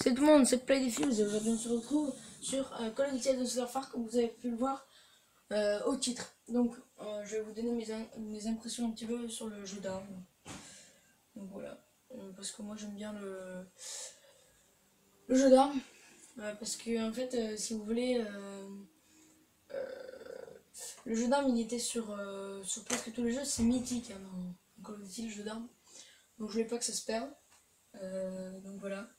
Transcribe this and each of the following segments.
C'est tout le monde, c'est Play Diffuse. Aujourd'hui, on se retrouve sur Call of Duty Advanced Warfare, comme vous avez pu le voir au titre. Donc, je vais vous donner mes impressions un petit peu sur le jeu d'armes. Donc voilà, parce que moi j'aime bien le jeu d'armes. Parce que, en fait, si vous voulez, le jeu d'armes il était sur presque tous les jeux, c'est mythique hein, dans Call of Duty, le jeu d'armes. Donc, je voulais pas que ça se perde. Donc voilà.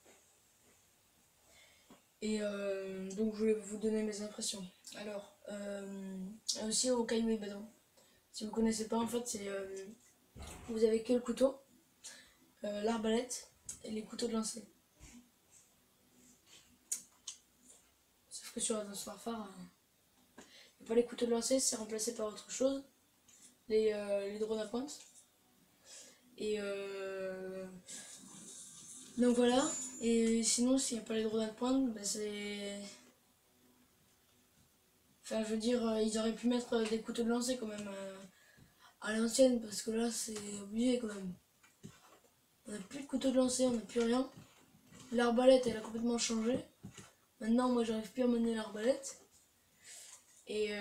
Et donc je voulais vous donner mes impressions. Alors, aussi au caillou et bâton. Si vous connaissez pas, en fait, c'est vous avez que le couteau, l'arbalète et les couteaux de lancer. Sauf que sur Advanced Warfare, il n'y a pas les couteaux de lancer, c'est remplacé par autre chose. Les drones à pointe. Et donc voilà. Et sinon, s'il n'y a pas les drones à pointe, bah c'est... Enfin, je veux dire, ils auraient pu mettre des couteaux de lancer quand même à l'ancienne, parce que là, c'est obligé quand même. On n'a plus de couteau de lancer, on n'a plus rien. L'arbalète, elle a complètement changé. Maintenant, moi, j'arrive plus à mener l'arbalète. Et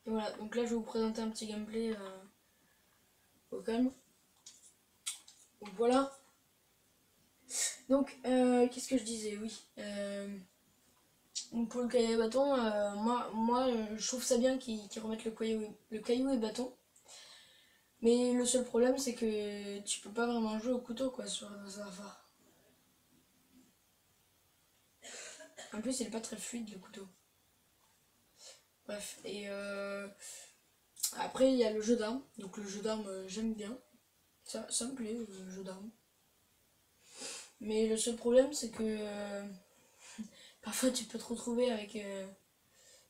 voilà, donc là, je vais vous présenter un petit gameplay au calme. Donc voilà. Donc, qu'est-ce que je disais? Oui. Donc pour le caillou et bâton, moi je trouve ça bien qu'ils remettent le caillou et bâton. Mais le seul problème, c'est que tu peux pas vraiment jouer au couteau, quoi, sur Warfare. En plus, il est pas très fluide, le couteau. Bref, et après, il y a le jeu d'armes. Donc le jeu d'armes, j'aime bien. Ça me plaît, le jeu d'armes. Mais le seul problème, c'est que parfois, tu peux te retrouver avec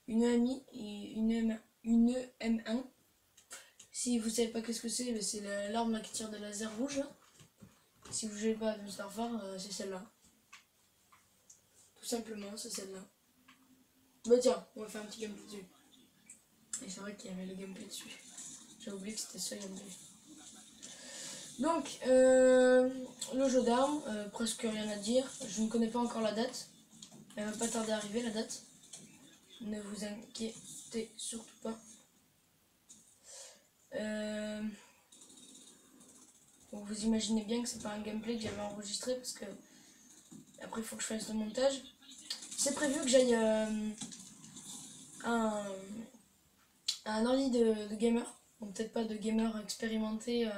une amie et une M1. Si vous savez pas qu'est-ce que c'est l'arme qui tire des lasers rouges. Là. Si vous jouez pas à Advanced Warfare, c'est celle-là. Tout simplement, c'est celle-là. Bah tiens, on va faire un petit gameplay dessus. Et c'est vrai qu'il y avait le gameplay dessus. J'ai oublié que c'était ça le gameplay. Donc, le jeu d'armes, presque rien à dire. Je ne connais pas encore la date. Elle va pas tarder à arriver, la date. Ne vous inquiétez surtout pas. Donc vous imaginez bien que c'est pas un gameplay que j'avais enregistré parce que après il faut que je fasse le montage. C'est prévu que j'aille un ordi de gamer. Bon, peut-être pas de gamer expérimenté,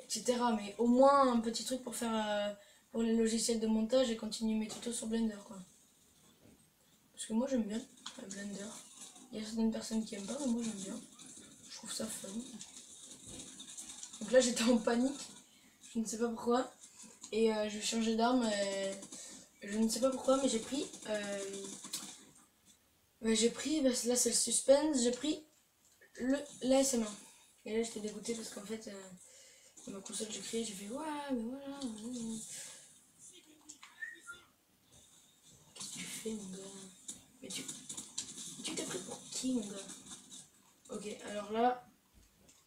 etc. Mais au moins un petit truc pour faire pour les logiciels de montage et continuer mes tutos sur Blender, quoi. Parce que moi j'aime bien Blender. Il y a certaines personnes qui aiment pas, mais moi j'aime bien. Je trouve ça fun. Donc là j'étais en panique, je ne sais pas pourquoi. Et je vais changer d'arme. Je ne sais pas pourquoi, mais j'ai pris. Là c'est le suspense, j'ai pris la SM1. Et là j'étais dégoûtée parce qu'en fait, dans ma console j'ai crié, j'ai fait ouais, mais voilà. Qu'est-ce que tu fais, mon gars? Mais tu t'es pris pour qui, mon gars? Ok, alors là,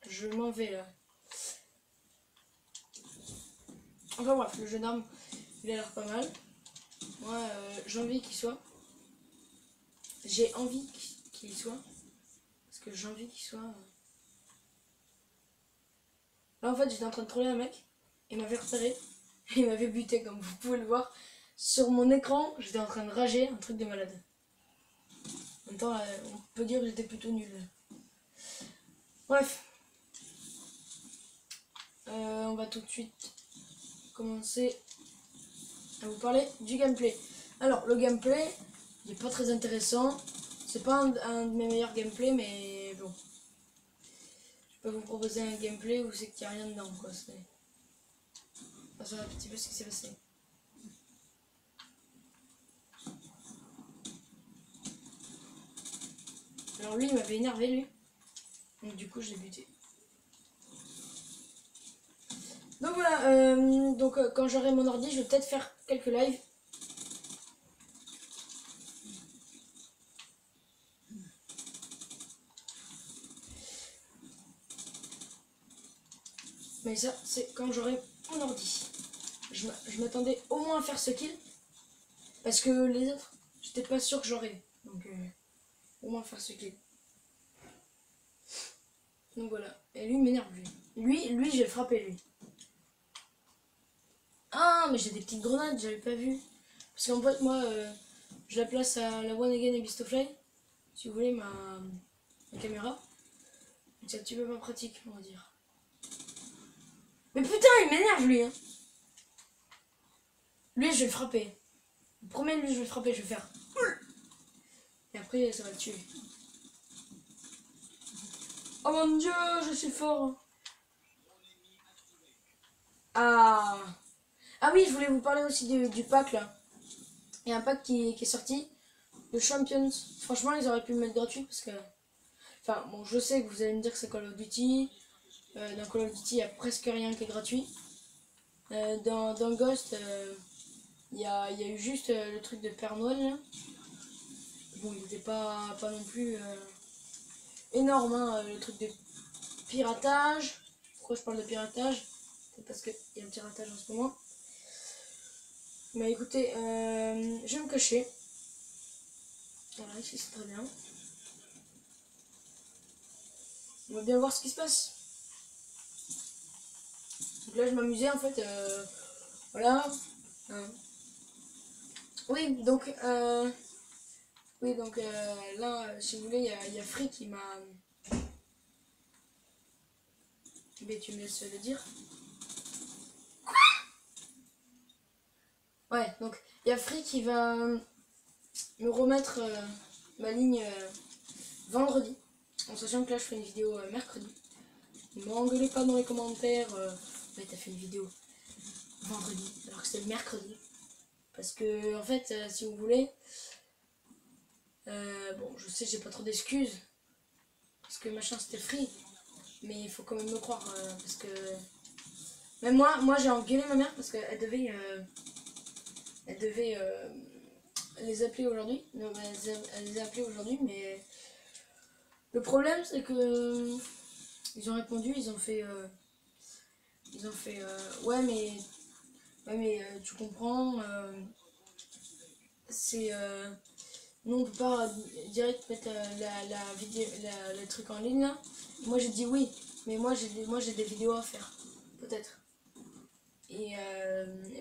je m'en vais là. Enfin bref, le jeu d'armes, il a l'air pas mal. Moi, j'ai envie qu'il soit. J'ai envie qu'il soit. Parce que j'ai envie qu'il soit. Là, en fait, j'étais en train de troller un mec. Il m'avait repéré. Il m'avait buté, comme vous pouvez le voir. Sur mon écran, j'étais en train de rager, un truc de malade. En même temps, on peut dire que j'étais plutôt nul. Bref. On va tout de suite commencer à vous parler du gameplay. Alors, le gameplay, il n'est pas très intéressant. C'est pas un de mes meilleurs gameplays, mais bon. Je peux vous proposer un gameplay où c'est qu'il n'y a rien dedans, quoi. On va voir un petit peu ce qui s'est passé. Alors lui, il m'avait énervé, lui. Donc du coup, je l'ai buté. Donc voilà, quand j'aurai mon ordi, je vais peut-être faire quelques lives. Mais ça, c'est quand j'aurai mon ordi. je m'attendais au moins à faire ce kill. Parce que les autres, j'étais pas sûr que j'aurais. Donc au moins faire ce kill. Donc voilà. Et lui m'énerve lui. Lui, je vais le frapper lui. Ah mais j'ai des petites grenades, j'avais pas vu. Parce qu'en fait moi je la place à la One Again et Beast of Fly. Si vous voulez ma caméra. C'est un petit peu pas pratique on va dire. Mais putain il m'énerve lui hein. Lui je vais le frapper. Le premier lui je vais le frapper, je vais faire. Et après ça va le tuer. Oh mon dieu, je suis fort. Ah. Ah oui, je voulais vous parler aussi du pack là. Il y a un pack qui est sorti. Le Champions. Franchement, ils auraient pu le mettre gratuit parce que. Enfin, bon, je sais que vous allez me dire que c'est Call of Duty. Dans Call of Duty, il n'y a presque rien qui est gratuit. Dans Ghost, il y a eu juste le truc de Père Noël là. Bon, il n'était pas non plus énorme, hein, le truc de piratage. Pourquoi je parle de piratage? C'est parce qu'il y a un piratage en ce moment. Mais écoutez, je vais me cacher. Voilà, ici c'est très bien. On va bien voir ce qui se passe. Donc là je m'amusais en fait. Voilà. Hein. Oui, donc, là, si vous voulez, il y a Free qui m'a... Mais tu me laisses le dire. Ouais, donc il y a Free qui va me remettre ma ligne vendredi. En sachant que là je fais une vidéo mercredi. Ne m'engueulez pas dans les commentaires. Ouais, t'as fait une vidéo vendredi alors que c'était le mercredi. Parce que, en fait, si vous voulez, bon, je sais, j'ai pas trop d'excuses. Parce que machin c'était Free. Mais il faut quand même me croire. Parce que. Même moi j'ai engueulé ma mère parce qu'elle devait. Elle devait les appeler aujourd'hui. Elle les a appelés aujourd'hui, mais. Le problème c'est que. Ils ont répondu, ils ont fait. Ouais, mais. Ouais, mais tu comprends. C'est. Non, on peut pas direct mettre la vidéo, le truc en ligne là. Moi j'ai dit oui, mais moi j'ai des vidéos à faire, peut-être. Et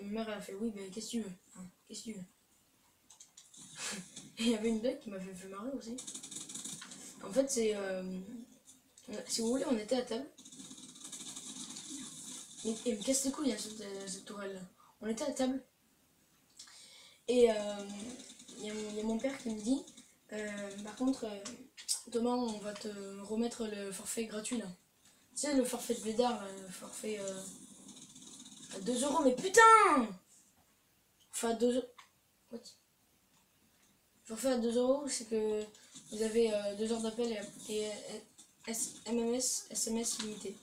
ma mère elle a fait oui, mais qu'est-ce que tu veux hein, qu'est-ce que tu veux. Et il y avait une blague qui m'a fait marrer aussi. En fait, c'est. Si vous voulez, on était à table. Et me casse les couilles, hein, cette tourelle là. On était à table. Et il y a mon père qui me dit par contre, Thomas, on va te remettre le forfait gratuit là. Tu sais, le forfait de Blédard, le forfait à 2 €, mais putain. Enfin, 2 €. What? Forfait à 2 €, c'est que vous avez 2 heures d'appel et SMS illimité.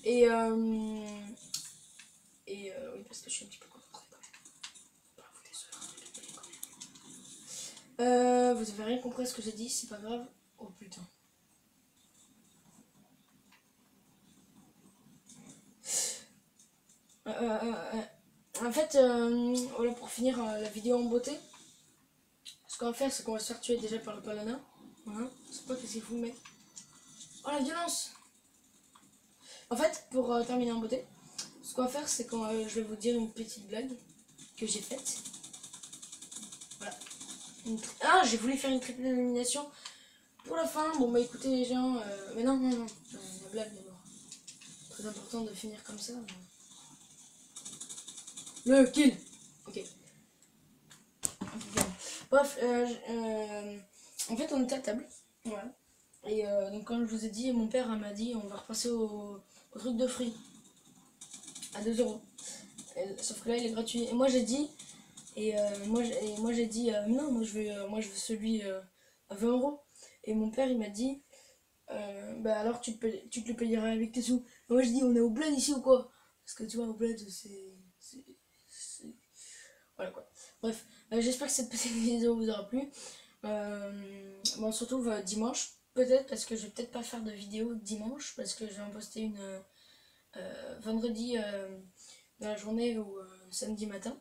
Et oui, parce que je suis un petit peu concentrée quand même. Vous avez rien compris à ce que j'ai dit, c'est pas grave. Oh putain. En fait, voilà, pour finir la vidéo en beauté, ce qu'on va faire, c'est qu'on va se faire tuer déjà par le palana. Voilà, c'est pas qu'est-ce qu'il fout le mec. Oh la violence! En fait, pour terminer en beauté, ce qu'on va faire, c'est que je vais vous dire une petite blague que j'ai faite. Voilà. Ah, j'ai voulu faire une triple élimination pour la fin. Bon, bah écoutez les gens, mais non, la blague d'abord. Très important de finir comme ça. Le kill! Ok. Bref, en fait, on était à table. Voilà. Et donc, comme je vous ai dit, mon père m'a dit on va repasser au truc de free à 2 €. Sauf que là, il est gratuit. Et moi, j'ai dit, moi j'ai dit non, moi je veux celui à 20 €. Et mon père, il m'a dit bah alors tu te le payeras avec tes sous. Et moi, je dis on est au bled ici ou quoi? Parce que tu vois, au bled, c'est. Voilà quoi. Bref, j'espère que cette petite vidéo vous aura plu. Bon, on se retrouve dimanche peut-être parce que je vais peut-être pas faire de vidéo dimanche, parce que je vais en poster une vendredi dans la journée ou samedi matin.